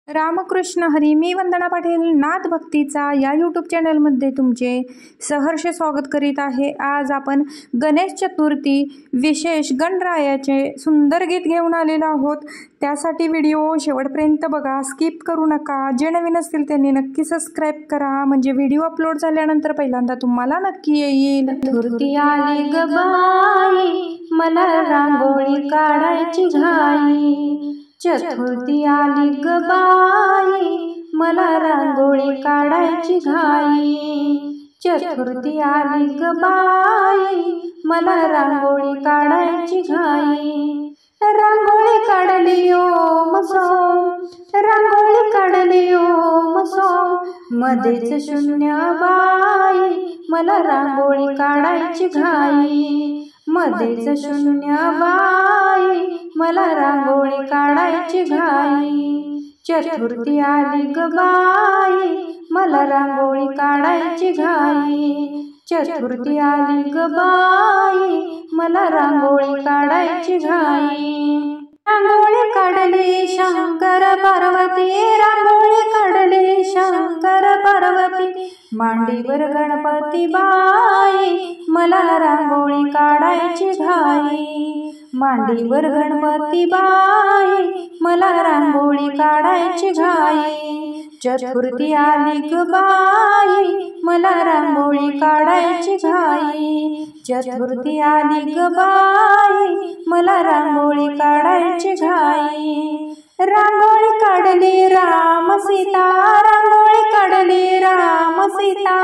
रामकृष्ण हरी. मी वंदना पाटील नाथ भक्तीचा या यूट्यूब चॅनलमध्ये तुमचे सहर्ष स्वागत करीत आहे. आज आपण गणेश चतुर्थी विशेष गणरायाचे सुंदर गीत घेऊन आलेलो आहोत. त्यासाठी व्हिडिओ शेवटपर्यंत बघा, स्किप करू नका. जे नवीन असतील त्यांनी नक्की सबस्क्राईब करा, म्हणजे व्हिडिओ अपलोड झाल्यानंतर पहिल्यांदा तुम्हाला नक्की येईल. चतुर्थी आली ग बाई, मला रांगोळी काढायची घाई. चतुर्थी आली ग बाई, मला रांगोळी काढायची घाई. चतुर्थी आली ग बाई, मला रांगोळी काढायची घाई. रांगोळी काढली ओम सोम, रांगोळी काढली ओम सोम. मध्येच शून्य बाई, मला रांगोळी काढायची घाई. मध्येच शून्य बाई, मला रांगोळी काढायची घाई. चतुर्थी आली ग बाई, मला रांगोळी काढायची घाई. चतुर्थी आली ग बाई, मला रांगोळी काढायची घाई. रांगोळी काढली शंकर पार्वती, रांगोळी काढली शंकर पार्वती. मांडीवर गणपती बाई, मला रांगोळी काढायची घाई. मांडीवर गणपती बाई, मला रांगोळी काढायची घाई. चतुर्थी आली ग बाई, मला रांगोळी काढायची घाई. चतुर्थी आली ग बाई, मला रांगोळी काढायची घाई. रांगोळी काढली राम सीता, रांगोळी काढली राम सीता.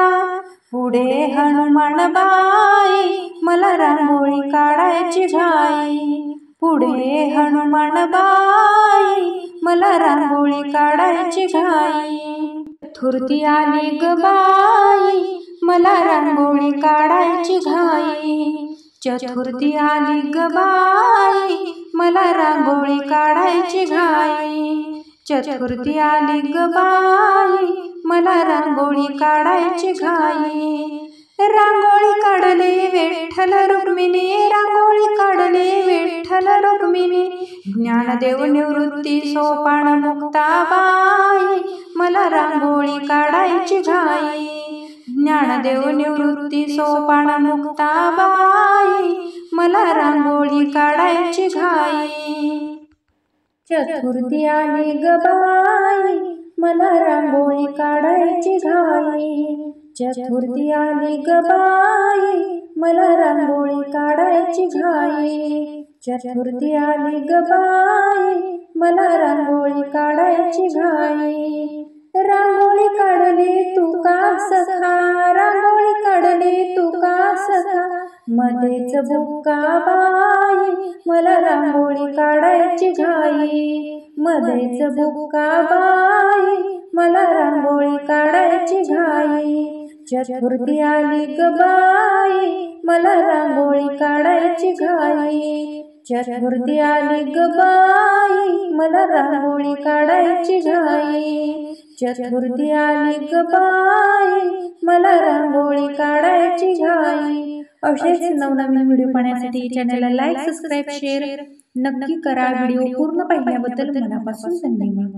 पुढे हनुमान बाई, मला रांगोळी काढायची घाई. पुढे हनुमान बाई, मला रांगोळी काढायची घाई. चतुर्थी आली ग बाई, मला रांगोळी काढायची घाई. चतुर्थी आली ग बाई, मला रांगोळी काढायची घाई. चतुर्थी आली ग बाई, मला रांगोळी काढायची घाई. रांगोळी काढली विठ्ठल रुक्मिणी, रांगोळी काढली विठ्ठल रुक्मिणी. ज्ञानदेव निवृत्ती सोपान मुक्ताबाई, मला रांगोळी काढायची घाई. ज्ञानदेव निवृत्ती सोपान मुक्ताबाई, मला रांगोळी काढायची घाई. चतुर्थी आली ग बाई, मला रांगोळी काढायची घाई. चतुर्थी आली ग बाई, मला रांगोळी काढायची घाई. चतुर्थी आली ग बाई, मला रांगोळी काढायची घाई. रांगोळी काढली तुका सखा, रांगोळी काढली तुका सखा. मध्येच बुक्का बाई, मला रांगोळी काढायची घाई. मध्येच बुक्का बाई, मला रांगोळी काढायची घाई. चतुर्थी आली ग बाई, मला रांगोळी काढायची घाई. चतुर्थी आली ग बाई, मला रांगोळी काढायची घाई. चतुर्थी आली ग बाई, मला रांगोळी काढायची घाई. असेच नवनवीन व्हिडिओ पाहण्यासाठी चॅनलला लाईक, सबस्क्राईब, शेअर नक्की करा. व्हिडिओ पूर्ण पाहिल्याबद्दल मनापासून धन्यवाद.